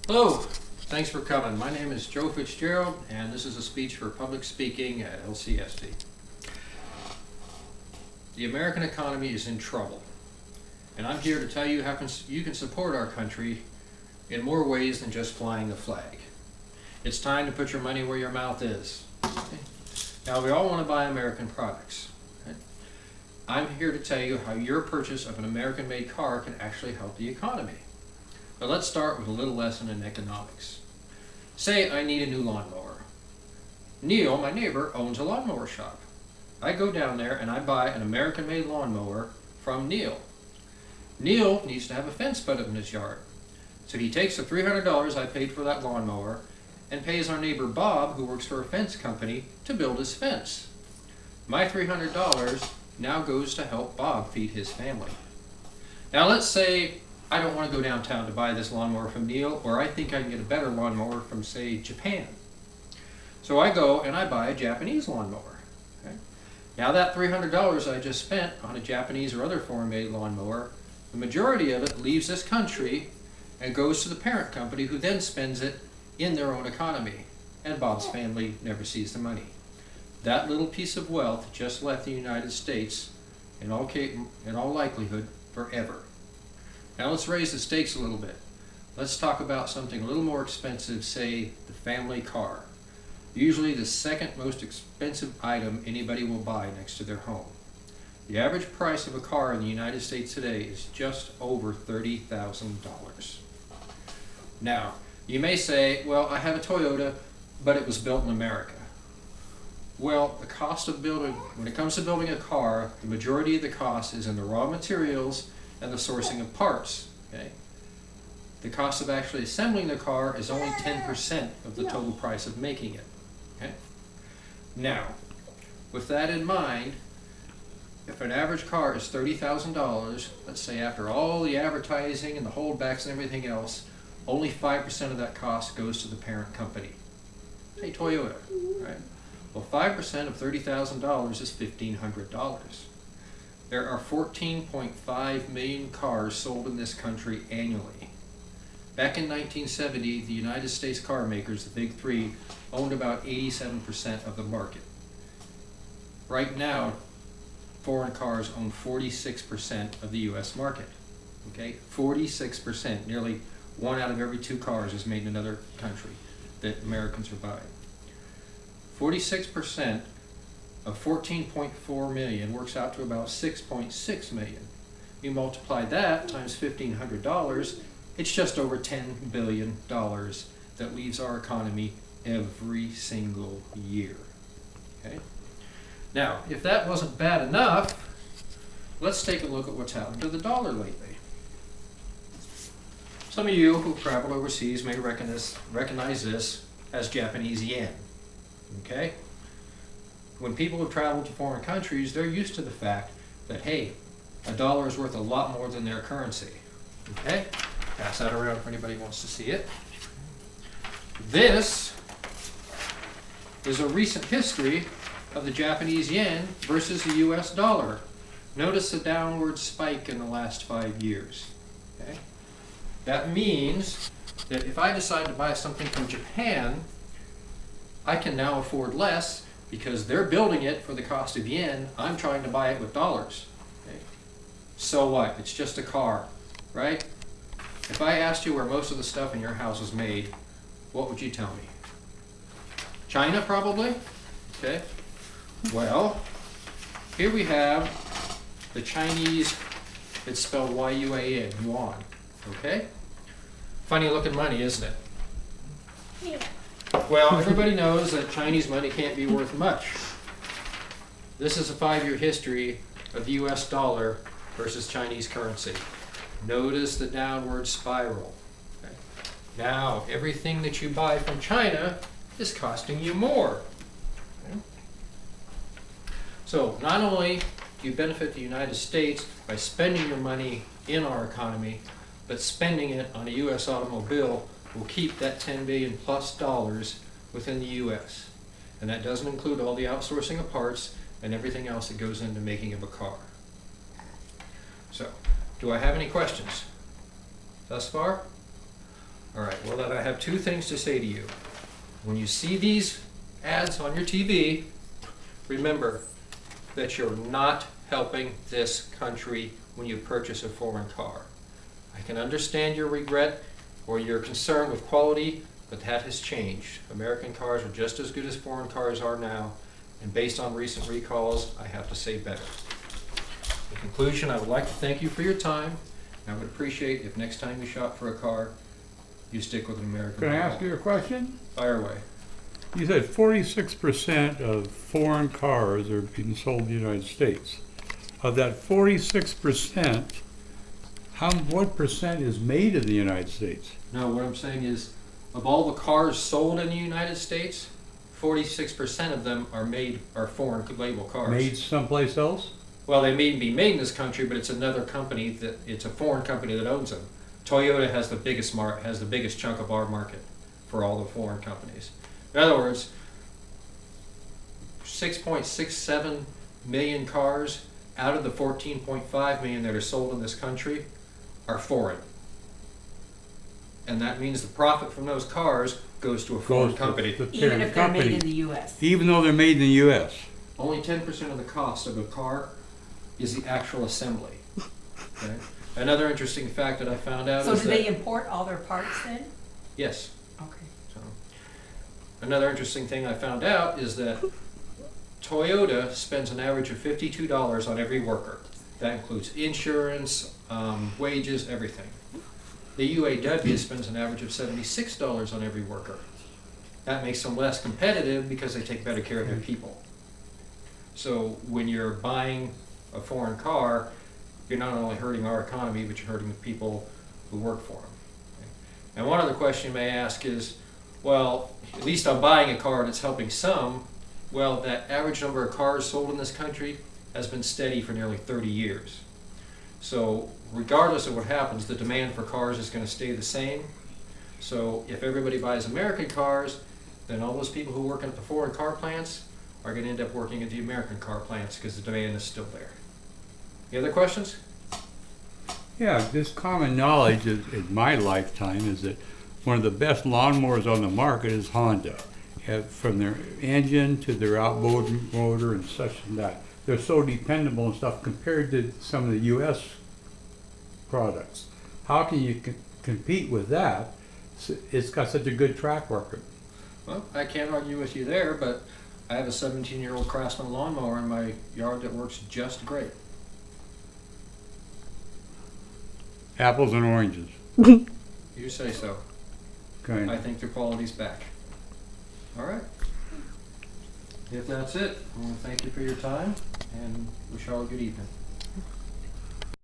Hello, thanks for coming. My name is Joe Fitzgerald, and this is a speech for public speaking at LCSD. The American economy is in trouble, and I'm here to tell you how you can support our country in more ways than just flying the flag. It's time to put your money where your mouth is. Okay? Now, we all want to buy American products. Okay? I'm here to tell you how your purchase of an American-made car can actually help the economy. But let's start with a little lesson in economics. Say I need a new lawnmower. Neil, my neighbor, owns a lawnmower shop. I go down there and I buy an American-made lawnmower from Neil. Neil needs to have a fence put up in his yard. So he takes the $300 I paid for that lawnmower and pays our neighbor Bob, who works for a fence company, to build his fence. My $300 now goes to help Bob feed his family. Now let's say I don't want to go downtown to buy this lawnmower from Neil, or I think I can get a better lawnmower from, say, Japan. So I go and I buy a Japanese lawnmower. Okay? Now that $300 I just spent on a Japanese or other foreign-made lawnmower, the majority of it leaves this country and goes to the parent company, who then spends it in their own economy, and Bob's family never sees the money. That little piece of wealth just left the United States, in all likelihood, forever. Now let's raise the stakes a little bit. Let's talk about something a little more expensive, say the family car. Usually the second most expensive item anybody will buy next to their home. The average price of a car in the United States today is just over $30,000. Now, you may say, well, I have a Toyota, but it was built in America. Well, the cost of building, when it comes to building a car, the majority of the cost is in the raw materials and the sourcing of parts. Okay? The cost of actually assembling the car is only 10% of the total price of making it. Okay? Now, with that in mind, if an average car is $30,000, let's say after all the advertising and the holdbacks and everything else, only 5% of that cost goes to the parent company. Say Toyota, right? Well, 5% of $30,000 is $1,500. There are 14.5 million cars sold in this country annually. Back in 1970, the United States car makers, the big three, owned about 87% of the market. Right now, foreign cars own 46% of the U.S. market. Okay, 46%, nearly 1 out of every 2 cars is made in another country that Americans are buying. 46% of 14.4 million works out to about 6.6 million. You multiply that times $1,500, it's just over $10 billion that leaves our economy every single year. Okay? Now, if that wasn't bad enough, let's take a look at what's happened to the dollar lately. Some of you who travel overseas may recognize this as Japanese yen. Okay? When people have traveled to foreign countries, they're used to the fact that, hey, a dollar is worth a lot more than their currency. Okay? Pass that around if anybody wants to see it. This is a recent history of the Japanese yen versus the US dollar. Notice the downward spike in the last 5 years. Okay? That means that if I decide to buy something from Japan, I can now afford less because they're building it for the cost of yen. I'm trying to buy it with dollars. Okay? So what? It's just a car, right? If I asked you where most of the stuff in your house is made, what would you tell me? China, probably? Okay. Well, here we have the Chinese, it's spelled Y-U-A-N, yuan. Okay? Funny looking money, isn't it? Yeah. Well, everybody knows that Chinese money can't be worth much. This is a 5-year history of the US dollar versus Chinese currency. Notice the downward spiral. Okay? Now, everything that you buy from China is costing you more. Okay? So, not only do you benefit the United States by spending your money in our economy, but spending it on a US automobile will keep that $10 billion plus within the US. And that doesn't include all the outsourcing of parts and everything else that goes into making of a car. So, do I have any questions thus far? All right, well, then I have two things to say to you. When you see these ads on your TV, remember that you're not helping this country when you purchase a foreign car. I can understand your regret or your concern with quality, but that has changed. American cars are just as good as foreign cars are now, and based on recent recalls, I have to say better. In conclusion, I would like to thank you for your time. I would appreciate if next time you shop for a car, you stick with an American Can I model. ask you a question? Fire away. You said 46% of foreign cars are being sold in the United States. Of that 46%, what percent is made in the United States? No, what I'm saying is, of all the cars sold in the United States, 46% of them are foreign label cars. Made someplace else? Well, they may be made in this country, but it's another company it's a foreign company that owns them. Toyota has the biggest chunk of our market for all the foreign companies. In other words, 6.67 million cars out of the 14.5 million that are sold in this country are foreign. And that means the profit from those cars goes to a foreign company. Even if they're made in the U.S. Even though they're made in the U.S. Only 10% of the cost of a car is the actual assembly. Okay? Another interesting fact that I found out So is do that... they import all their parts then? Yes. Okay. So, another interesting thing I found out is that Toyota spends an average of $52 on every worker. That includes insurance, wages, everything. The UAW spends an average of $76 on every worker. That makes them less competitive because they take better care of their people. So when you're buying a foreign car, you're not only hurting our economy, but you're hurting the people who work for them. Okay? And one other question you may ask is, well, at least I'm buying a car and it's helping some. Well, that average number of cars sold in this country has been steady for nearly 30 years. So regardless of what happens, the demand for cars is going to stay the same. So if everybody buys American cars, then all those people who work at the foreign car plants are going to end up working at the American car plants because the demand is still there. Any other questions? Yeah, this common knowledge in my lifetime is that one of the best lawnmowers on the market is Honda. From their engine to their outboard motor and such and that. They're so dependable and stuff compared to some of the U.S. products. How can you compete with that? It's got such a good track record. Well, I can't argue with you there, but I have a 17-year-old Craftsman lawnmower in my yard that works just great. Apples and oranges. You say so. Okay. I think the quality's back. All right. If that's it, I want to thank you for your time and wish you all a good evening.